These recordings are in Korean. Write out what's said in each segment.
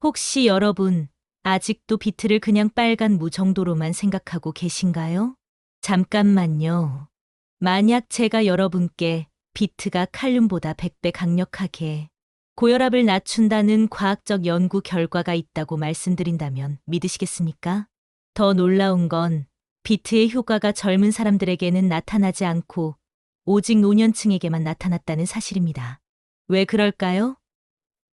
혹시 여러분, 아직도 비트를 그냥 빨간 무 정도로만 생각하고 계신가요? 잠깐만요. 만약 제가 여러분께 비트가 칼륨보다 100배 강력하게 고혈압을 낮춘다는 과학적 연구 결과가 있다고 말씀드린다면 믿으시겠습니까? 더 놀라운 건 비트의 효과가 젊은 사람들에게는 나타나지 않고 오직 노년층에게만 나타났다는 사실입니다. 왜 그럴까요?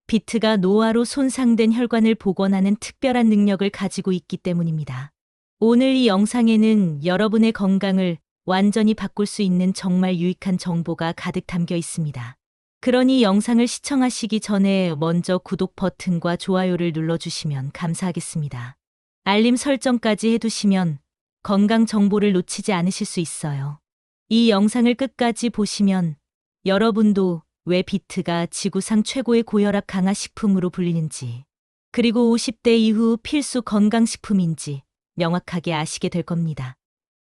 비트가 노화로 손상된 혈관을 복원하는 특별한 능력을 가지고 있기 때문입니다. 오늘 이 영상에는 여러분의 건강을 완전히 바꿀 수 있는 정말 유익한 정보가 가득 담겨 있습니다. 그러니 영상을 시청하시기 전에 먼저 구독 버튼과 좋아요를 눌러주시면 감사하겠습니다. 알림 설정까지 해두시면 건강 정보를 놓치지 않으실 수 있어요. 이 영상을 끝까지 보시면 여러분도 왜 비트가 지구상 최고의 고혈압 강화 식품으로 불리는지, 그리고 50대 이후 필수 건강식품인지 명확하게 아시게 될 겁니다.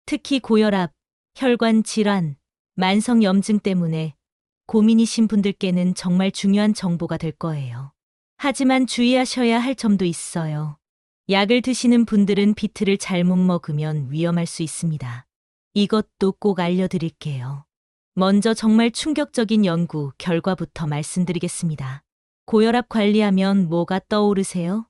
특히 고혈압, 혈관 질환, 만성염증 때문에 고민이신 분들께는 정말 중요한 정보가 될 거예요. 하지만 주의하셔야 할 점도 있어요. 약을 드시는 분들은 비트를 잘못 먹으면 위험할 수 있습니다. 이것도 꼭 알려드릴게요. 먼저 정말 충격적인 연구 결과부터 말씀드리겠습니다. 고혈압 관리하면 뭐가 떠오르세요?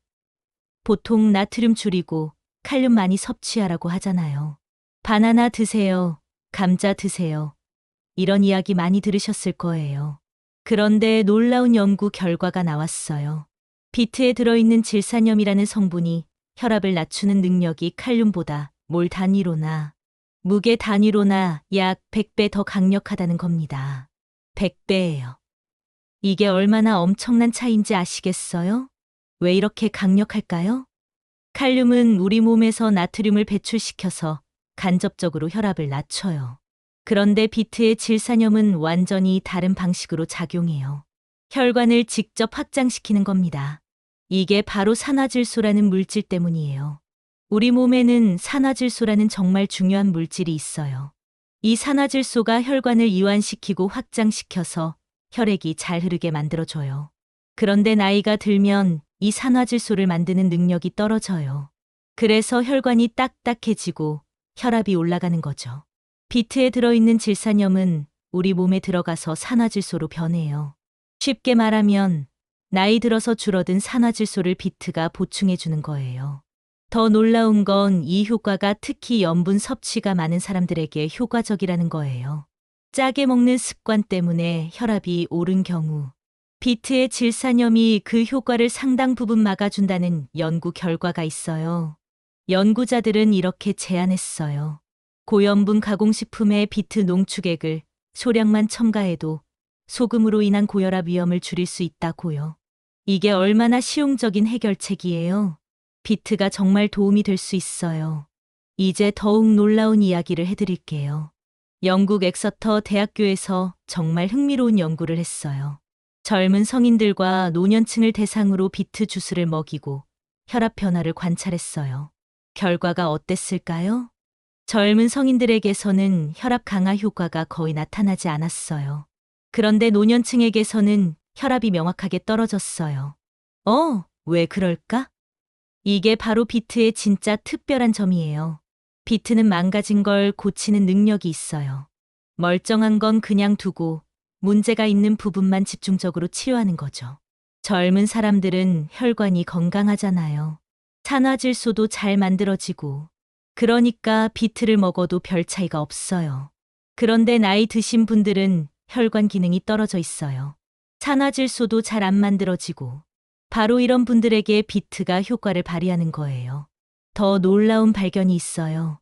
보통 나트륨 줄이고 칼륨 많이 섭취하라고 하잖아요. 바나나 드세요. 감자 드세요. 이런 이야기 많이 들으셨을 거예요. 그런데 놀라운 연구 결과가 나왔어요. 비트에 들어있는 질산염이라는 성분이 혈압을 낮추는 능력이 칼륨보다 몰 단위로나 무게 단위로나 약 100배 더 강력하다는 겁니다. 100배예요. 이게 얼마나 엄청난 차이인지 아시겠어요? 왜 이렇게 강력할까요? 칼륨은 우리 몸에서 나트륨을 배출시켜서 간접적으로 혈압을 낮춰요. 그런데 비트의 질산염은 완전히 다른 방식으로 작용해요. 혈관을 직접 확장시키는 겁니다. 이게 바로 산화질소라는 물질 때문이에요. 우리 몸에는 산화질소라는 정말 중요한 물질이 있어요. 이 산화질소가 혈관을 이완시키고 확장시켜서 혈액이 잘 흐르게 만들어줘요. 그런데 나이가 들면 이 산화질소를 만드는 능력이 떨어져요. 그래서 혈관이 딱딱해지고 혈압이 올라가는 거죠. 비트에 들어있는 질산염은 우리 몸에 들어가서 산화질소로 변해요. 쉽게 말하면 나이 들어서 줄어든 산화질소를 비트가 보충해주는 거예요. 더 놀라운 건 이 효과가 특히 염분 섭취가 많은 사람들에게 효과적이라는 거예요. 짜게 먹는 습관 때문에 혈압이 오른 경우 비트의 질산염이 그 효과를 상당 부분 막아준다는 연구 결과가 있어요. 연구자들은 이렇게 제안했어요. 고염분 가공식품에 비트 농축액을 소량만 첨가해도 소금으로 인한 고혈압 위험을 줄일 수 있다고요. 이게 얼마나 실용적인 해결책이에요. 비트가 정말 도움이 될 수 있어요. 이제 더욱 놀라운 이야기를 해드릴게요. 영국 엑서터 대학교에서 정말 흥미로운 연구를 했어요. 젊은 성인들과 노년층을 대상으로 비트 주스를 먹이고 혈압 변화를 관찰했어요. 결과가 어땠을까요? 젊은 성인들에게서는 혈압 강화 효과가 거의 나타나지 않았어요. 그런데 노년층에게서는 혈압이 명확하게 떨어졌어요. 왜 그럴까? 이게 바로 비트의 진짜 특별한 점이에요. 비트는 망가진 걸 고치는 능력이 있어요. 멀쩡한 건 그냥 두고 문제가 있는 부분만 집중적으로 치료하는 거죠. 젊은 사람들은 혈관이 건강하잖아요. 산화질소도 잘 만들어지고, 그러니까 비트를 먹어도 별 차이가 없어요. 그런데 나이 드신 분들은 혈관 기능이 떨어져 있어요. 산화질소도 잘 안 만들어지고, 바로 이런 분들에게 비트가 효과를 발휘하는 거예요. 더 놀라운 발견이 있어요.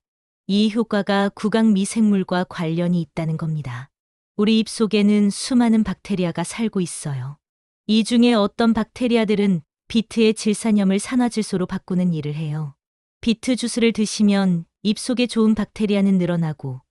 이 효과가 구강 미생물과 관련이 있다는 겁니다. 우리 입속에는 수많은 박테리아가 살고 있어요. 이 중에 어떤 박테리아들은 비트의 질산염을 산화질소로 바꾸는 일을 해요. 비트 주스를 드시면 입속에 좋은 박테리아는 늘어나고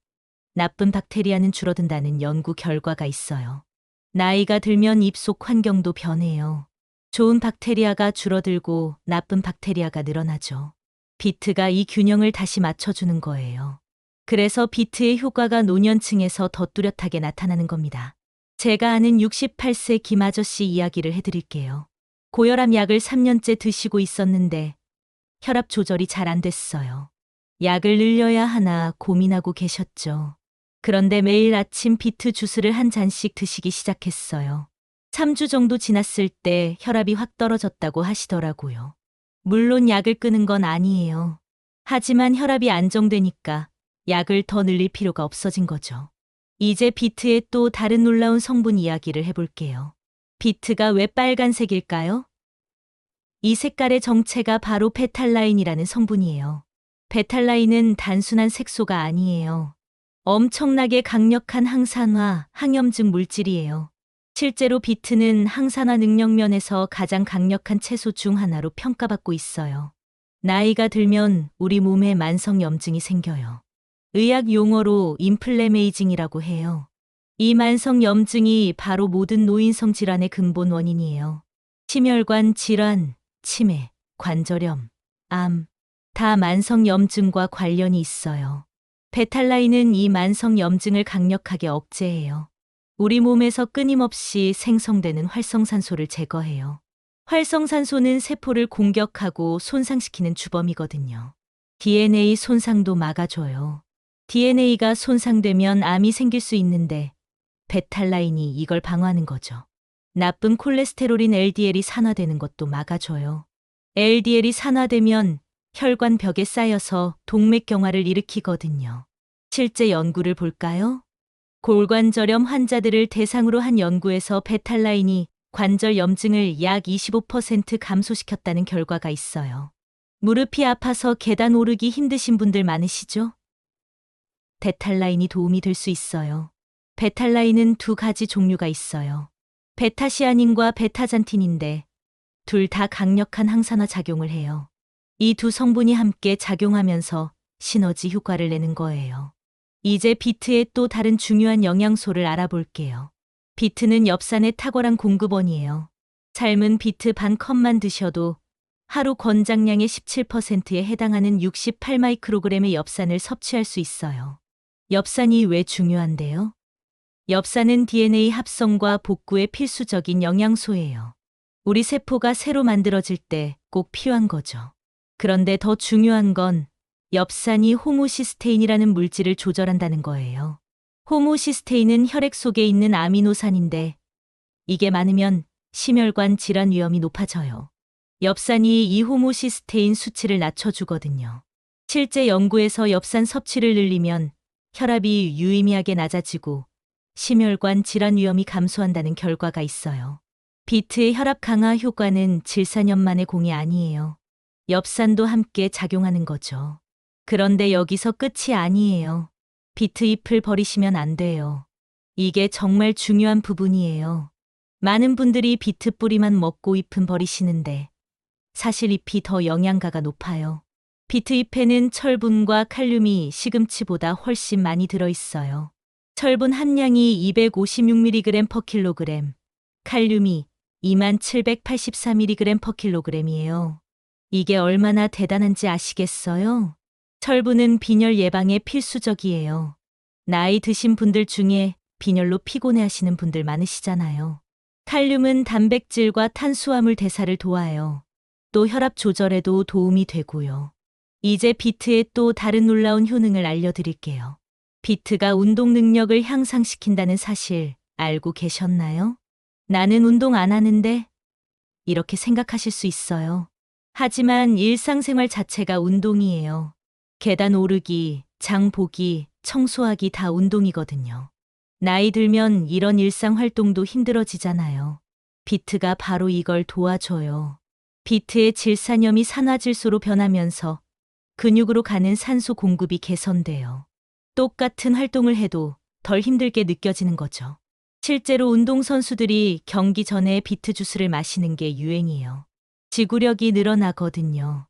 나쁜 박테리아는 줄어든다는 연구 결과가 있어요. 나이가 들면 입속 환경도 변해요. 좋은 박테리아가 줄어들고 나쁜 박테리아가 늘어나죠. 비트가 이 균형을 다시 맞춰주는 거예요. 그래서 비트의 효과가 노년층에서 더 뚜렷하게 나타나는 겁니다. 제가 아는 68세 김아저씨 이야기를 해드릴게요. 고혈압 약을 3년째 드시고 있었는데 혈압 조절이 잘 안 됐어요. 약을 늘려야 하나 고민하고 계셨죠. 그런데 매일 아침 비트 주스를 한 잔씩 드시기 시작했어요. 3주 정도 지났을 때 혈압이 확 떨어졌다고 하시더라고요. 물론 약을 끊은 건 아니에요. 하지만 혈압이 안정되니까 약을 더 늘릴 필요가 없어진 거죠. 이제 비트의 또 다른 놀라운 성분 이야기를 해볼게요. 비트가 왜 빨간색일까요? 이 색깔의 정체가 바로 베탈라인이라는 성분이에요. 베탈라인은 단순한 색소가 아니에요. 엄청나게 강력한 항산화, 항염증 물질이에요. 실제로 비트는 항산화 능력 면에서 가장 강력한 채소 중 하나로 평가받고 있어요. 나이가 들면 우리 몸에 만성 염증이 생겨요. 의학 용어로 인플레메이징이라고 해요. 이 만성 염증이 바로 모든 노인성 질환의 근본 원인이에요. 심혈관 질환, 치매, 관절염, 암, 다 만성 염증과 관련이 있어요. 베탈라인은 이 만성 염증을 강력하게 억제해요. 우리 몸에서 끊임없이 생성되는 활성산소를 제거해요. 활성산소는 세포를 공격하고 손상시키는 주범이거든요. DNA 손상도 막아줘요. DNA가 손상되면 암이 생길 수 있는데 베탈라인이 이걸 방어하는 거죠. 나쁜 콜레스테롤인 LDL이 산화되는 것도 막아줘요. LDL이 산화되면 혈관 벽에 쌓여서 동맥경화를 일으키거든요. 실제 연구를 볼까요? 골관절염 환자들을 대상으로 한 연구에서 베탈라인이 관절 염증을 약 25% 감소시켰다는 결과가 있어요. 무릎이 아파서 계단 오르기 힘드신 분들 많으시죠? 베탈라인이 도움이 될 수 있어요. 베탈라인은 두 가지 종류가 있어요. 베타시아닌과 베타잔틴인데 둘 다 강력한 항산화 작용을 해요. 이 두 성분이 함께 작용하면서 시너지 효과를 내는 거예요. 이제 비트의 또 다른 중요한 영양소를 알아볼게요. 비트는 엽산의 탁월한 공급원이에요. 삶은 비트 반 컵만 드셔도 하루 권장량의 17%에 해당하는 68마이크로그램의 엽산을 섭취할 수 있어요. 엽산이 왜 중요한데요? 엽산은 DNA 합성과 복구에 필수적인 영양소예요. 우리 세포가 새로 만들어질 때 꼭 필요한 거죠. 그런데 더 중요한 건 엽산이 호모시스테인이라는 물질을 조절한다는 거예요. 호모시스테인은 혈액 속에 있는 아미노산인데 이게 많으면 심혈관 질환 위험이 높아져요. 엽산이 이 호모시스테인 수치를 낮춰주거든요. 실제 연구에서 엽산 섭취를 늘리면 혈압이 유의미하게 낮아지고 심혈관 질환 위험이 감소한다는 결과가 있어요. 비트의 혈압 강화 효과는 질산염만의 공이 아니에요. 엽산도 함께 작용하는 거죠. 그런데 여기서 끝이 아니에요. 비트 잎을 버리시면 안 돼요. 이게 정말 중요한 부분이에요. 많은 분들이 비트 뿌리만 먹고 잎은 버리시는데 사실 잎이 더 영양가가 높아요. 비트 잎에는 철분과 칼륨이 시금치보다 훨씬 많이 들어있어요. 철분 함량이 256mg/kg, 칼륨이 2784mg/kg이에요. 이게 얼마나 대단한지 아시겠어요? 철분은 빈혈 예방에 필수적이에요. 나이 드신 분들 중에 빈혈로 피곤해하시는 분들 많으시잖아요. 칼륨은 단백질과 탄수화물 대사를 도와요. 또 혈압 조절에도 도움이 되고요. 이제 비트의 또 다른 놀라운 효능을 알려드릴게요. 비트가 운동 능력을 향상시킨다는 사실 알고 계셨나요? 나는 운동 안 하는데 이렇게 생각하실 수 있어요. 하지만 일상생활 자체가 운동이에요. 계단 오르기, 장 보기, 청소하기 다 운동이거든요. 나이 들면 이런 일상 활동도 힘들어지잖아요. 비트가 바로 이걸 도와줘요. 비트의 질산염이 산화질소로 변하면서 근육으로 가는 산소 공급이 개선돼요. 똑같은 활동을 해도 덜 힘들게 느껴지는 거죠. 실제로 운동선수들이 경기 전에 비트 주스를 마시는 게 유행이에요. 지구력이 늘어나거든요.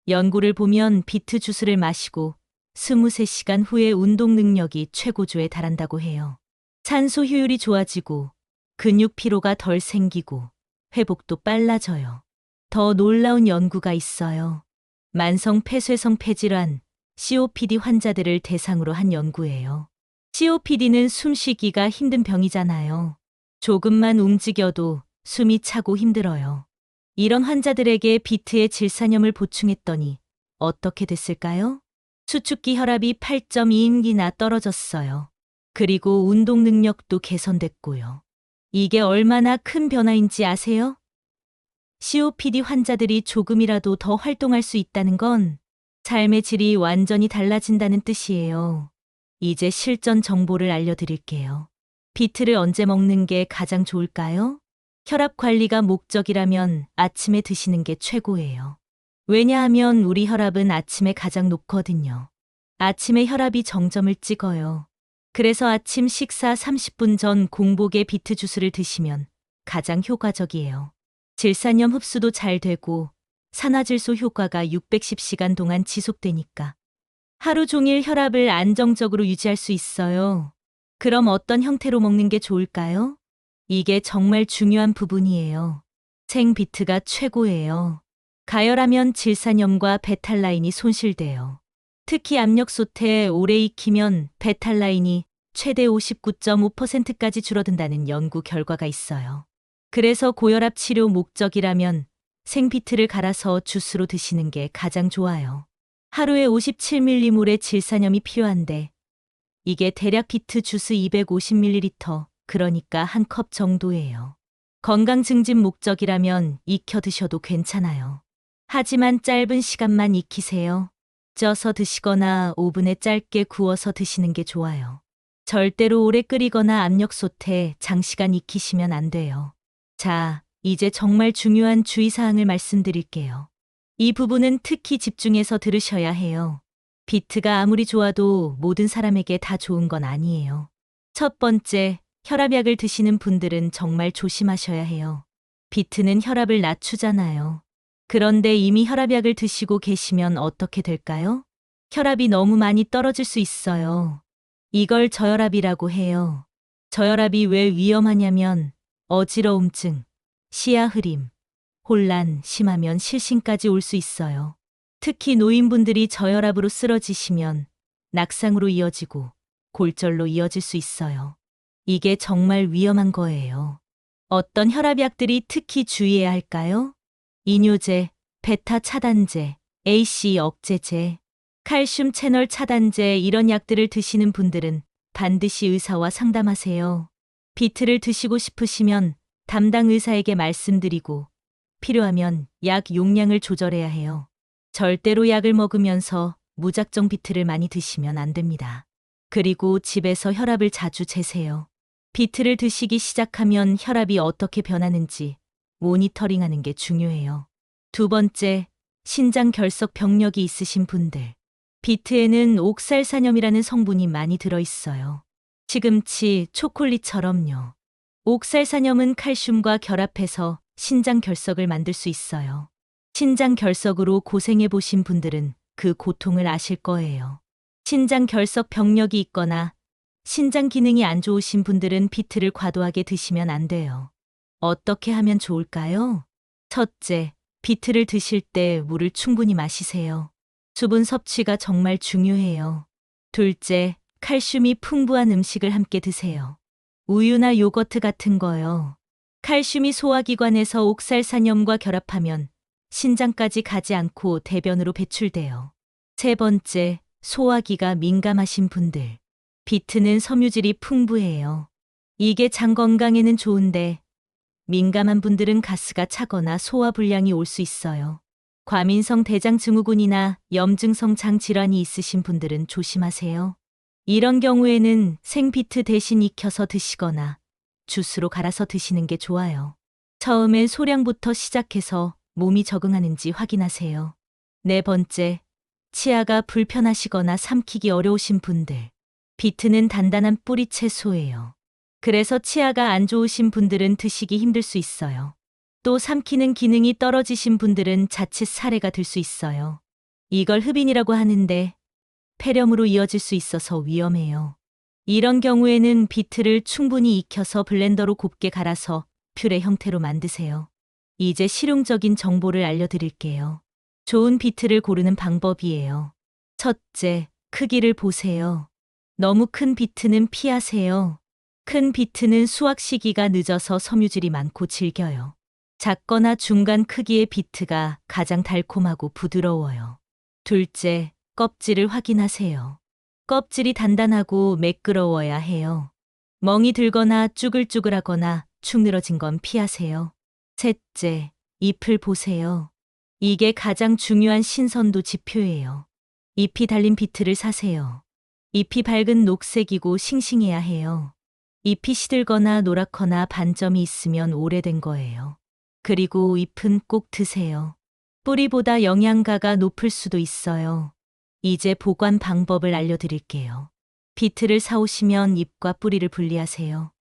연구를 보면 비트 주스를 마시고 23시간 후에 운동 능력이 최고조에 달한다고 해요. 산소 효율이 좋아지고 근육 피로가 덜 생기고 회복도 빨라져요. 더 놀라운 연구가 있어요. 만성 폐쇄성 폐질환, COPD 환자들을 대상으로 한 연구예요. COPD는 숨쉬기가 힘든 병이잖아요. 조금만 움직여도 숨이 차고 힘들어요. 이런 환자들에게 비트의 질산염을 보충했더니 어떻게 됐을까요? 수축기 혈압이 8.2인기나 떨어졌어요. 그리고 운동 능력도 개선됐고요. 이게 얼마나 큰 변화인지 아세요? COPD 환자들이 조금이라도 더 활동할 수 있다는 건 삶의 질이 완전히 달라진다는 뜻이에요. 이제 실전 정보를 알려드릴게요. 비트를 언제 먹는 게 가장 좋을까요? 혈압 관리가 목적이라면 아침에 드시는 게 최고예요. 왜냐하면 우리 혈압은 아침에 가장 높거든요. 아침에 혈압이 정점을 찍어요. 그래서 아침 식사 30분 전 공복에 비트 주스를 드시면 가장 효과적이에요. 질산염 흡수도 잘 되고 산화질소 효과가 610시간 동안 지속되니까 하루 종일 혈압을 안정적으로 유지할 수 있어요. 그럼 어떤 형태로 먹는 게 좋을까요? 이게 정말 중요한 부분이에요. 생비트가 최고예요. 가열하면 질산염과 배탈라인이 손실돼요. 특히 압력솥에 오래 익히면 배탈라인이 최대 59.5%까지 줄어든다는 연구 결과가 있어요. 그래서 고혈압 치료 목적이라면 생비트를 갈아서 주스로 드시는 게 가장 좋아요. 하루에 57ml의 질산염이 필요한데 이게 대략 비트 주스 250ml, 그러니까 한 컵 정도예요. 건강 증진 목적이라면 익혀 드셔도 괜찮아요. 하지만 짧은 시간만 익히세요. 쪄서 드시거나 오븐에 짧게 구워서 드시는 게 좋아요. 절대로 오래 끓이거나 압력솥에 장시간 익히시면 안 돼요. 자, 이제 정말 중요한 주의사항을 말씀드릴게요. 이 부분은 특히 집중해서 들으셔야 해요. 비트가 아무리 좋아도 모든 사람에게 다 좋은 건 아니에요. 첫 번째, 혈압약을 드시는 분들은 정말 조심하셔야 해요. 비트는 혈압을 낮추잖아요. 그런데 이미 혈압약을 드시고 계시면 어떻게 될까요? 혈압이 너무 많이 떨어질 수 있어요. 이걸 저혈압이라고 해요. 저혈압이 왜 위험하냐면 어지러움증, 시야 흐림, 혼란, 심하면 실신까지 올 수 있어요. 특히 노인분들이 저혈압으로 쓰러지시면 낙상으로 이어지고 골절로 이어질 수 있어요. 이게 정말 위험한 거예요. 어떤 혈압약들이 특히 주의해야 할까요? 이뇨제, 베타 차단제, AC 억제제, 칼슘 채널 차단제 이런 약들을 드시는 분들은 반드시 의사와 상담하세요. 비트를 드시고 싶으시면 담당 의사에게 말씀드리고 필요하면 약 용량을 조절해야 해요. 절대로 약을 먹으면서 무작정 비트를 많이 드시면 안 됩니다. 그리고 집에서 혈압을 자주 재세요. 비트를 드시기 시작하면 혈압이 어떻게 변하는지 모니터링하는 게 중요해요. 두 번째, 신장 결석 병력이 있으신 분들. 비트에는 옥살산염이라는 성분이 많이 들어있어요. 시금치, 초콜릿처럼요. 옥살산염은 칼슘과 결합해서 신장 결석을 만들 수 있어요. 신장 결석으로 고생해 보신 분들은 그 고통을 아실 거예요. 신장 결석 병력이 있거나 신장 기능이 안 좋으신 분들은 비트를 과도하게 드시면 안 돼요. 어떻게 하면 좋을까요? 첫째, 비트를 드실 때 물을 충분히 마시세요. 수분 섭취가 정말 중요해요. 둘째, 칼슘이 풍부한 음식을 함께 드세요. 우유나 요거트 같은 거요. 칼슘이 소화기관에서 옥살산염과 결합하면 신장까지 가지 않고 대변으로 배출돼요. 세 번째, 소화기가 민감하신 분들. 비트는 섬유질이 풍부해요. 이게 장 건강에는 좋은데 민감한 분들은 가스가 차거나 소화불량이 올 수 있어요. 과민성 대장증후군이나 염증성 장질환이 있으신 분들은 조심하세요. 이런 경우에는 생비트 대신 익혀서 드시거나 주스로 갈아서 드시는 게 좋아요. 처음엔 소량부터 시작해서 몸이 적응하는지 확인하세요. 네 번째, 치아가 불편하시거나 삼키기 어려우신 분들. 비트는 단단한 뿌리 채소예요. 그래서 치아가 안 좋으신 분들은 드시기 힘들 수 있어요. 또 삼키는 기능이 떨어지신 분들은 자칫 사례가 될 수 있어요. 이걸 흡인이라고 하는데 폐렴으로 이어질 수 있어서 위험해요. 이런 경우에는 비트를 충분히 익혀서 블렌더로 곱게 갈아서 퓨레 형태로 만드세요. 이제 실용적인 정보를 알려드릴게요. 좋은 비트를 고르는 방법이에요. 첫째, 크기를 보세요. 너무 큰 비트는 피하세요. 큰 비트는 수확 시기가 늦어서 섬유질이 많고 질겨요. 작거나 중간 크기의 비트가 가장 달콤하고 부드러워요. 둘째, 껍질을 확인하세요. 껍질이 단단하고 매끄러워야 해요. 멍이 들거나 쭈글쭈글하거나 축 늘어진 건 피하세요. 셋째, 잎을 보세요. 이게 가장 중요한 신선도 지표예요. 잎이 달린 비트를 사세요. 잎이 밝은 녹색이고 싱싱해야 해요. 잎이 시들거나 노랗거나 반점이 있으면 오래된 거예요. 그리고 잎은 꼭 드세요. 뿌리보다 영양가가 높을 수도 있어요. 이제 보관 방법을 알려드릴게요. 비트를 사오시면 잎과 뿌리를 분리하세요.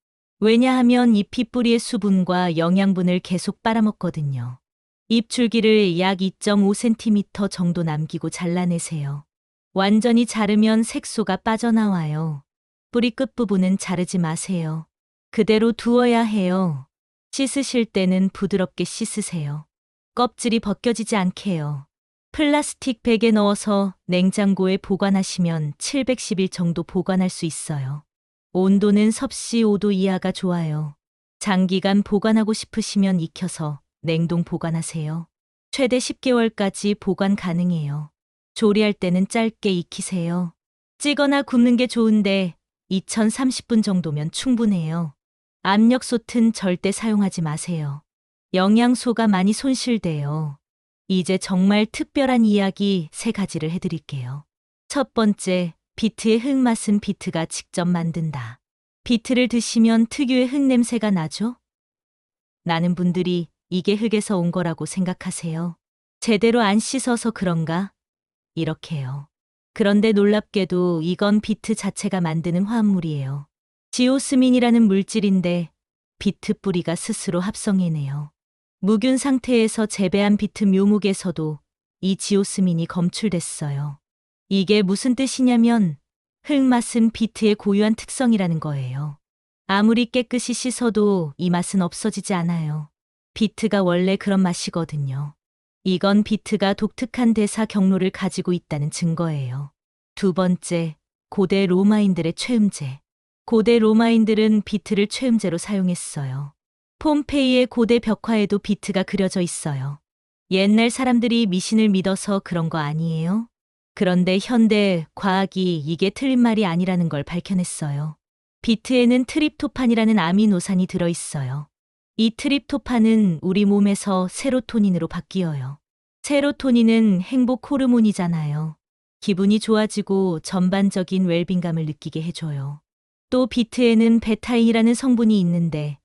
왜냐하면 잎이 뿌리의 수분과 영양분을 계속 빨아먹거든요. 잎 줄기를 약 2.5cm 정도 남기고 잘라내세요. 완전히 자르면 색소가 빠져나와요. 뿌리 끝부분은 자르지 마세요. 그대로 두어야 해요. 씻으실 때는 부드럽게 씻으세요. 껍질이 벗겨지지 않게요. 플라스틱 백에 넣어서 냉장고에 보관하시면 710일 정도 보관할 수 있어요. 온도는 섭씨 5도 이하가 좋아요. 장기간 보관하고 싶으시면 익혀서 냉동 보관하세요. 최대 10개월까지 보관 가능해요. 조리할 때는 짧게 익히세요. 찌거나 굽는 게 좋은데 2030분 정도면 충분해요. 압력솥은 절대 사용하지 마세요. 영양소가 많이 손실돼요. 이제 정말 특별한 이야기 3가지를 해드릴게요. 첫 번째, 비트의 흙맛은 비트가 직접 만든다. 비트를 드시면 특유의 흙 냄새가 나죠? 많은 분들이 이게 흙에서 온 거라고 생각하세요. 제대로 안 씻어서 그런가? 이렇게요. 그런데 놀랍게도 이건 비트 자체가 만드는 화합물이에요. 지오스민이라는 물질인데 비트 뿌리가 스스로 합성해내요. 무균 상태에서 재배한 비트 묘목에서도 이 지오스민이 검출됐어요. 이게 무슨 뜻이냐면 흙맛은 비트의 고유한 특성이라는 거예요. 아무리 깨끗이 씻어도 이 맛은 없어지지 않아요. 비트가 원래 그런 맛이거든요. 이건 비트가 독특한 대사 경로를 가지고 있다는 증거예요. 두 번째, 고대 로마인들의 최음제. 고대 로마인들은 비트를 최음제로 사용했어요. 폼페이의 고대 벽화에도 비트가 그려져 있어요. 옛날 사람들이 미신을 믿어서 그런 거 아니에요? 그런데 현대 과학이 이게 틀린 말이 아니라는 걸 밝혀냈어요. 비트에는 트립토판이라는 아미노산이 들어있어요. 이 트립토판은 우리 몸에서 세로토닌으로 바뀌어요. 세로토닌은 행복 호르몬이잖아요. 기분이 좋아지고 전반적인 웰빙감을 느끼게 해줘요. 또 비트에는 베타인이라는 성분이 있는데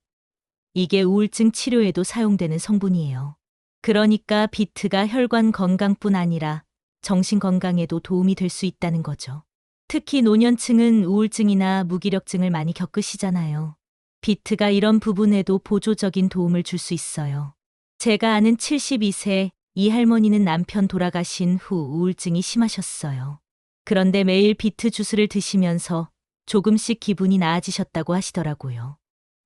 이게 우울증 치료에도 사용되는 성분이에요. 그러니까 비트가 혈관 건강뿐 아니라 정신 건강에도 도움이 될 수 있다는 거죠. 특히 노년층은 우울증이나 무기력증을 많이 겪으시잖아요. 비트가 이런 부분에도 보조적인 도움을 줄 수 있어요. 제가 아는 72세 이 할머니는 남편 돌아가신 후 우울증이 심하셨어요. 그런데 매일 비트 주스를 드시면서 조금씩 기분이 나아지셨다고 하시더라고요.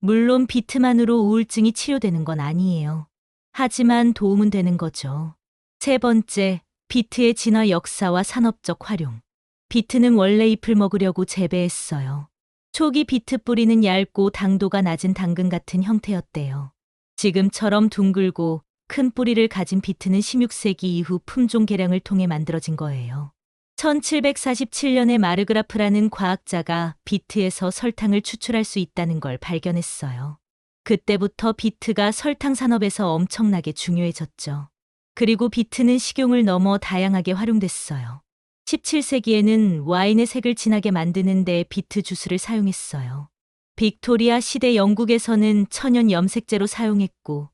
물론 비트만으로 우울증이 치료되는 건 아니에요. 하지만 도움은 되는 거죠. 세 번째, 비트의 진화 역사와 산업적 활용. 비트는 원래 잎을 먹으려고 재배했어요. 초기 비트 뿌리는 얇고 당도가 낮은 당근 같은 형태였대요. 지금처럼 둥글고 큰 뿌리를 가진 비트는 16세기 이후 품종 개량을 통해 만들어진 거예요. 1747년에 마르그라프라는 과학자가 비트에서 설탕을 추출할 수 있다는 걸 발견했어요. 그때부터 비트가 설탕 산업에서 엄청나게 중요해졌죠. 그리고 비트는 식용을 넘어 다양하게 활용됐어요. 17세기에는 와인의 색을 진하게 만드는 데 비트 주스를 사용했어요. 빅토리아 시대 영국에서는 천연 염색제로 사용했고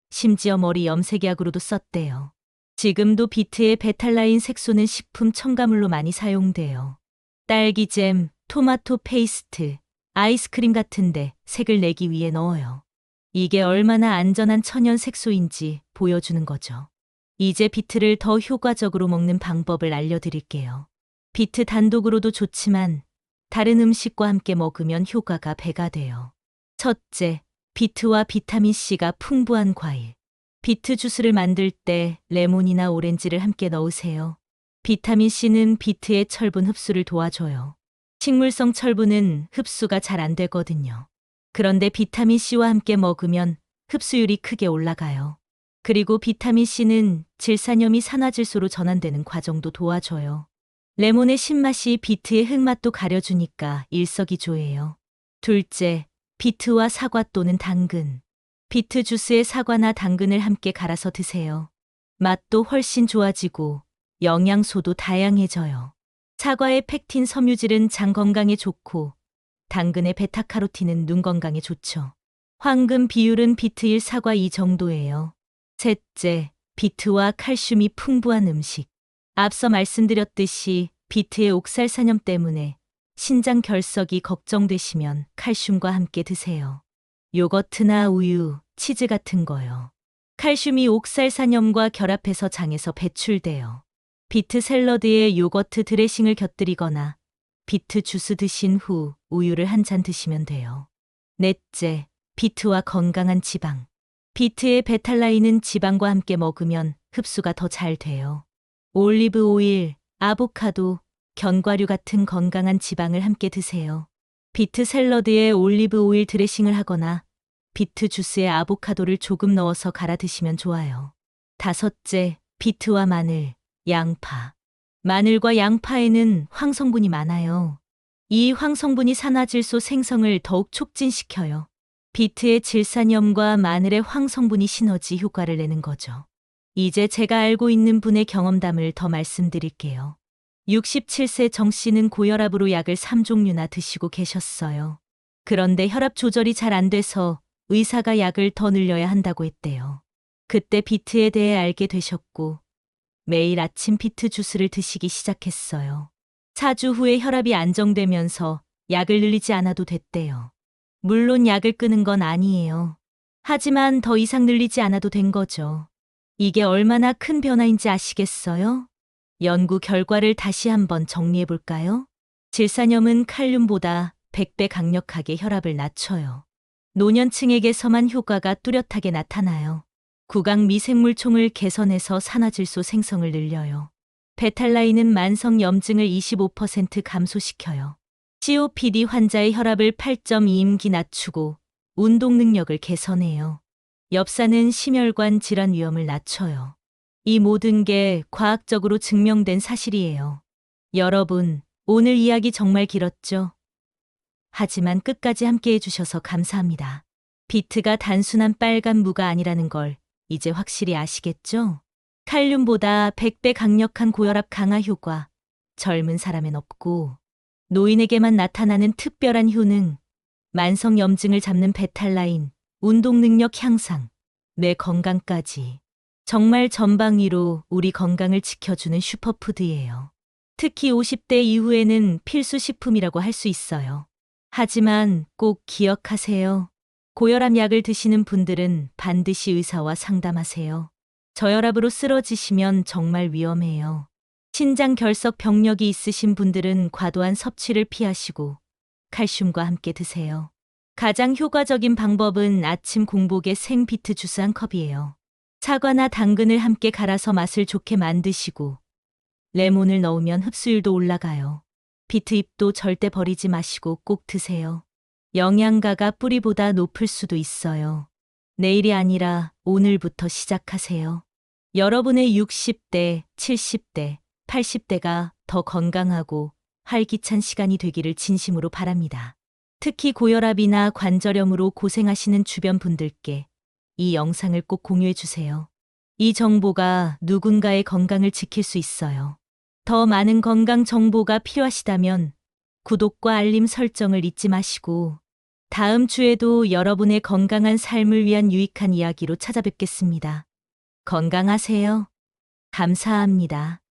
심지어 머리 염색약으로도 썼대요. 지금도 비트의 베탈라인 색소는 식품 첨가물로 많이 사용돼요. 딸기잼, 토마토 페이스트, 아이스크림 같은데 색을 내기 위해 넣어요. 이게 얼마나 안전한 천연 색소인지 보여주는 거죠. 이제 비트를 더 효과적으로 먹는 방법을 알려드릴게요. 비트 단독으로도 좋지만 다른 음식과 함께 먹으면 효과가 배가 돼요. 첫째, 비트와 비타민C가 풍부한 과일. 비트 주스를 만들 때 레몬이나 오렌지를 함께 넣으세요. 비타민C는 비트의 철분 흡수를 도와줘요. 식물성 철분은 흡수가 잘 안 되거든요. 그런데 비타민C와 함께 먹으면 흡수율이 크게 올라가요. 그리고 비타민C는 질산염이 산화질소로 전환되는 과정도 도와줘요. 레몬의 신맛이 비트의 흙맛도 가려주니까 일석이조예요. 둘째, 비트와 사과 또는 당근. 비트 주스에 사과나 당근을 함께 갈아서 드세요. 맛도 훨씬 좋아지고 영양소도 다양해져요. 사과의 펙틴 섬유질은 장 건강에 좋고 당근의 베타카로틴은 눈 건강에 좋죠. 황금 비율은 비트 1, 사과 2 정도예요. 셋째, 비트와 칼슘이 풍부한 음식. 앞서 말씀드렸듯이 비트의 옥살산염 때문에 신장 결석이 걱정되시면 칼슘과 함께 드세요. 요거트나 우유, 치즈 같은 거요. 칼슘이 옥살산염과 결합해서 장에서 배출돼요. 비트 샐러드에 요거트 드레싱을 곁들이거나 비트 주스 드신 후 우유를 한 잔 드시면 돼요. 넷째, 비트와 건강한 지방. 비트의 베탈라인은 지방과 함께 먹으면 흡수가 더 잘 돼요. 올리브 오일, 아보카도, 견과류 같은 건강한 지방을 함께 드세요. 비트 샐러드에 올리브 오일 드레싱을 하거나 비트 주스에 아보카도를 조금 넣어서 갈아 드시면 좋아요. 다섯째, 비트와 마늘, 양파. 마늘과 양파에는 황성분이 많아요. 이 황성분이 산화질소 생성을 더욱 촉진시켜요. 비트의 질산염과 마늘의 황성분이 시너지 효과를 내는 거죠. 이제 제가 알고 있는 분의 경험담을 더 말씀드릴게요. 67세 정 씨는 고혈압으로 약을 3종류나 드시고 계셨어요. 그런데 혈압 조절이 잘 안 돼서 의사가 약을 더 늘려야 한다고 했대요. 그때 비트에 대해 알게 되셨고 매일 아침 비트 주스를 드시기 시작했어요. 4주 후에 혈압이 안정되면서 약을 늘리지 않아도 됐대요. 물론 약을 끊은 건 아니에요. 하지만 더 이상 늘리지 않아도 된 거죠. 이게 얼마나 큰 변화인지 아시겠어요? 연구 결과를 다시 한번 정리해 볼까요? 질산염은 칼륨보다 100배 강력하게 혈압을 낮춰요. 노년층에게서만 효과가 뚜렷하게 나타나요. 구강 미생물총을 개선해서 산화질소 생성을 늘려요. 베탈라인은 만성 염증을 25% 감소시켜요. COPD 환자의 혈압을 8.2임기 낮추고 운동 능력을 개선해요. 엽산은 심혈관 질환 위험을 낮춰요. 이 모든 게 과학적으로 증명된 사실이에요. 여러분, 오늘 이야기 정말 길었죠? 하지만 끝까지 함께 해주셔서 감사합니다. 비트가 단순한 빨간 무가 아니라는 걸 이제 확실히 아시겠죠? 칼륨보다 100배 강력한 고혈압 강화 효과, 젊은 사람엔 없고 노인에게만 나타나는 특별한 효능, 만성 염증을 잡는 베탈라인, 운동 능력 향상, 뇌 건강까지. 정말 전방위로 우리 건강을 지켜주는 슈퍼푸드예요. 특히 50대 이후에는 필수 식품이라고 할 수 있어요. 하지만 꼭 기억하세요. 고혈압 약을 드시는 분들은 반드시 의사와 상담하세요. 저혈압으로 쓰러지시면 정말 위험해요. 신장 결석 병력이 있으신 분들은 과도한 섭취를 피하시고 칼슘과 함께 드세요. 가장 효과적인 방법은 아침 공복에 생비트 주스 한 컵이에요. 사과나 당근을 함께 갈아서 맛을 좋게 만드시고 레몬을 넣으면 흡수율도 올라가요. 비트 잎도 절대 버리지 마시고 꼭 드세요. 영양가가 뿌리보다 높을 수도 있어요. 내일이 아니라 오늘부터 시작하세요. 여러분의 60대, 70대, 80대가 더 건강하고 활기찬 시간이 되기를 진심으로 바랍니다. 특히 고혈압이나 관절염으로 고생하시는 주변 분들께 이 영상을 꼭 공유해 주세요. 이 정보가 누군가의 건강을 지킬 수 있어요. 더 많은 건강 정보가 필요하시다면 구독과 알림 설정을 잊지 마시고 다음 주에도 여러분의 건강한 삶을 위한 유익한 이야기로 찾아뵙겠습니다. 건강하세요. 감사합니다.